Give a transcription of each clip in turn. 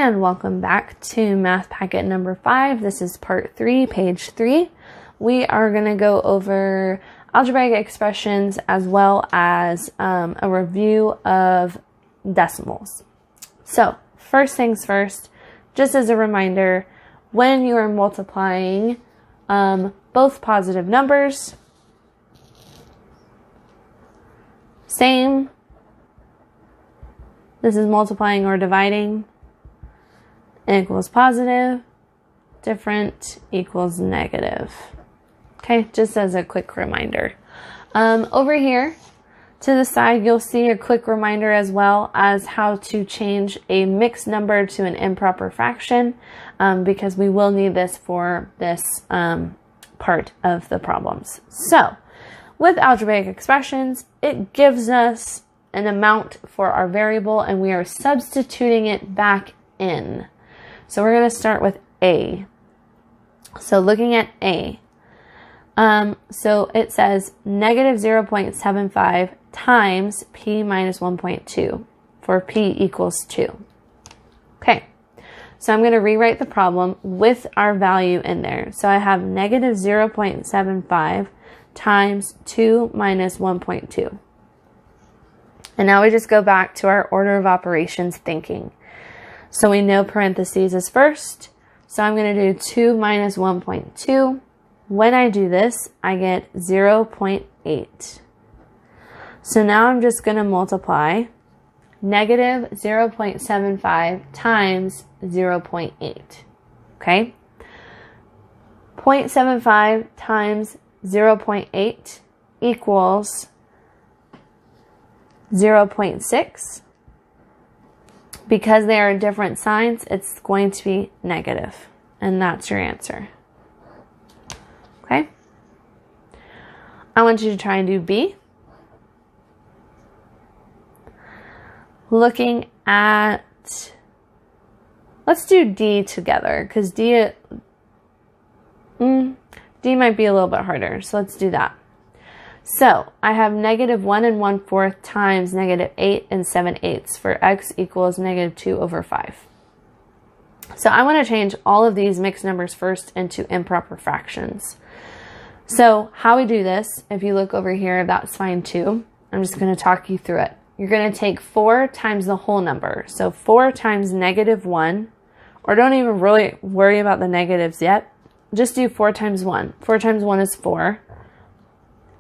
And welcome back to Math Packet number 5. This is part 3, page 3. We are going to go over algebraic expressions as well as a review of decimals. So first things first, just as a reminder, when you are multiplying both positive numbers, same, this is multiplying or dividing, equals positive, different equals negative. Okay, just as a quick reminder. Over here to the side, you'll see a quick reminder as well as how to change a mixed number to an improper fraction, because we will need this for this part of the problems. So, with algebraic expressions, it gives us an amount for our variable and we are substituting it back in. So we're going to start with A. So looking at A, so it says negative 0.75 times P minus 1.2 for P equals 2. Okay, so I'm going to rewrite the problem with our value in there. So I have negative 0.75 times 2 minus 1.2. And now we just go back to our order of operations thinking. So we know parentheses is first. So I'm going to do 2 minus 1.2. When I do this, I get 0.8. So now I'm just going to multiply negative 0.75 times 0.8. Okay? 0.75 times 0.8 equals 0.6. Because they are different signs, it's going to be negative. And that's your answer. Okay? I want you to try and do B. Looking at, let's do D together, because D might be a little bit harder. So let's do that. So I have negative 1 1/4 times negative 8 7/8 for x equals negative 2 over 5. So I want to change all of these mixed numbers first into improper fractions. So how we do this, if you look over here, that's fine too. I'm just going to talk you through it. You're going to take 4 times the whole number. So 4 times negative 1, or don't even really worry about the negatives yet. Just do 4 times 1. 4 times 1 is 4.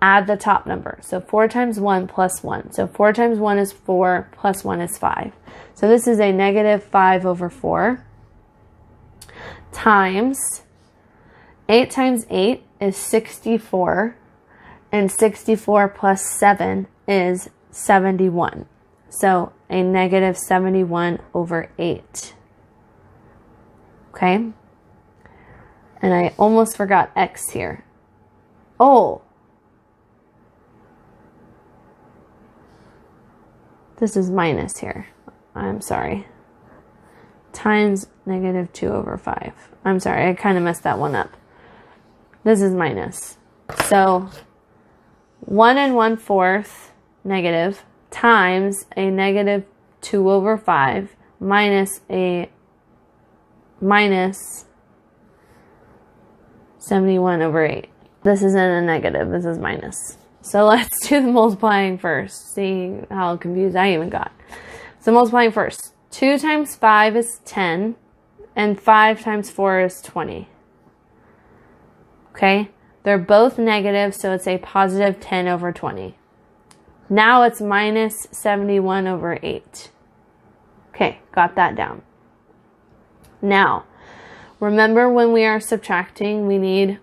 Add the top number. So 4 times 1 plus 1. So 4 times 1 is 4 plus 1 is 5. So this is a negative 5 over 4 times 8 times 8 is 64, and 64 plus 7 is 71. So a negative 71 over 8. Okay? And I almost forgot x here. Oh! This is minus here. I'm sorry. Times negative 2 over 5. I'm sorry, I kind of messed that one up. This is minus. So 1 1/4 negative times a negative 2 over 5 minus a minus 71 over 8. This isn't a negative, this is minus. So let's do the multiplying first. See how confused I even got. So multiplying first. 2 times 5 is 10, and 5 times 4 is 20. Okay? They're both negative, so it's a positive 10 over 20. Now it's minus 71 over 8. Okay, got that down. Now, remember when we are subtracting, we need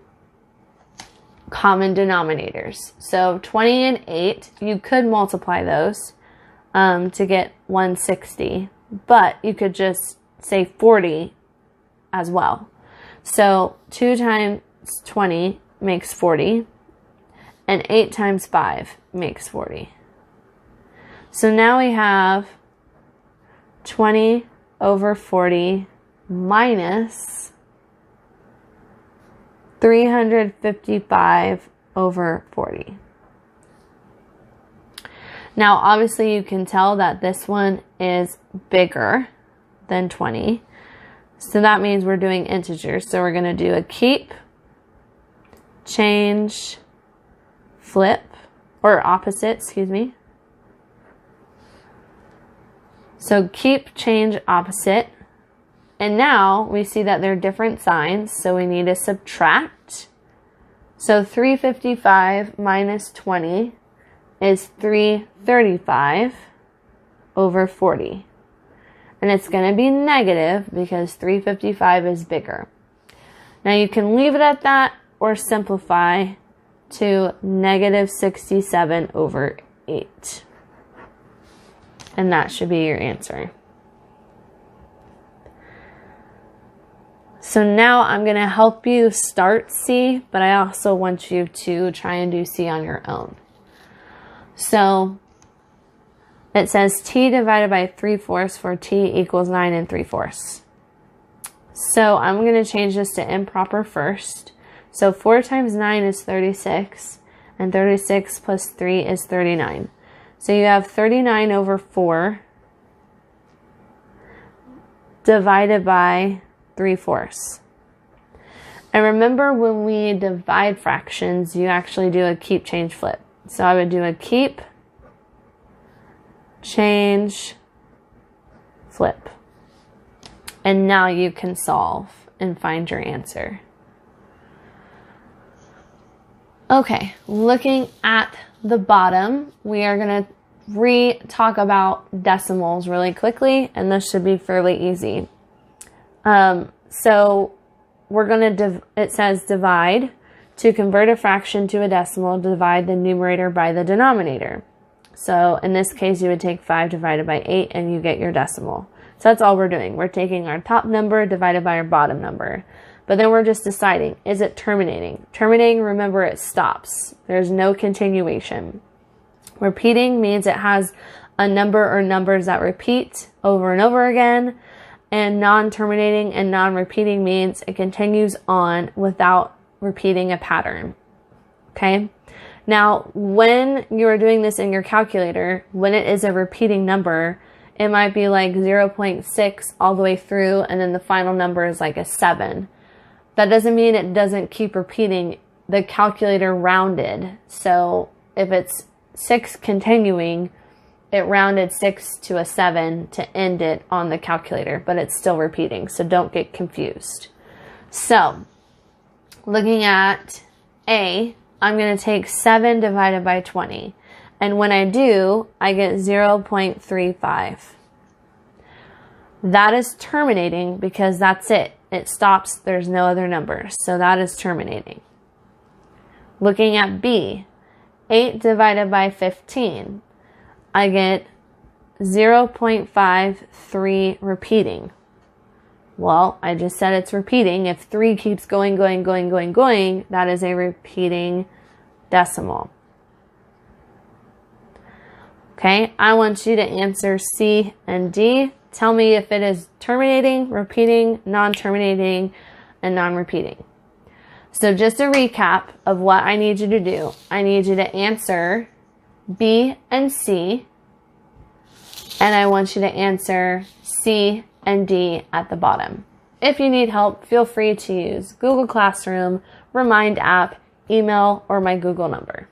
common denominators. So 20 and 8, you could multiply those to get 160, but you could just say 40 as well. So 2 times 20 makes 40, and 8 times 5 makes 40. So now we have 20 over 40 minus 355 over 40. Now, obviously, you can tell that this one is bigger than 20. So that means we're doing integers. So we're going to do a keep, change, flip, or opposite, excuse me. So keep, change, opposite. And now we see that they're different signs, so we need to subtract. So 355 minus 20 is 335 over 40. And it's going to be negative because 355 is bigger. Now you can leave it at that or simplify to negative 67 over 8. And that should be your answer. So now I'm going to help you start C, but I also want you to try and do C on your own. So it says T divided by 3/4 for T equals 9 3/4. So I'm going to change this to improper first. So 4 times 9 is 36, and 36 plus 3 is 39. So you have 39 over 4 divided by 3/4. And remember, when we divide fractions, you actually do a keep, change, flip. So I would do a keep, change, flip. And now you can solve and find your answer. Okay, looking at the bottom, we are going to talk about decimals really quickly, and this should be fairly easy. So we're going to, it says divide. To convert a fraction to a decimal, divide the numerator by the denominator. So in this case, you would take 5 divided by 8 and you get your decimal. So that's all we're doing. We're taking our top number divided by our bottom number. But then we're just deciding, is it terminating? Terminating, remember, it stops. There's no continuation. Repeating means it has a number or numbers that repeat over and over again. And non-terminating and non-repeating means it continues on without repeating a pattern. Okay? Now, when you are doing this in your calculator, when it is a repeating number, it might be like 0.6 all the way through, and then the final number is like a 7. That doesn't mean it doesn't keep repeating. The calculator rounded. So if it's 6 continuing, it rounded 6 to a 7 to end it on the calculator, but it's still repeating. So don't get confused. So looking at A, I'm going to take 7 divided by 20. And when I do, I get 0.35. That is terminating because that's it. It stops. There's no other numbers. So that is terminating. Looking at B, 8 divided by 15. I get 0.53 repeating. Well, I just said it's repeating. If 3 keeps going, that is a repeating decimal. Okay, I want you to answer C and D. Tell me if it is terminating, repeating, non-terminating, and non-repeating. So just a recap of what I need you to do. I need you to answer B and C, and I want you to answer C and D at the bottom. If you need help, feel free to use Google Classroom, Remind app, email, or my Google number.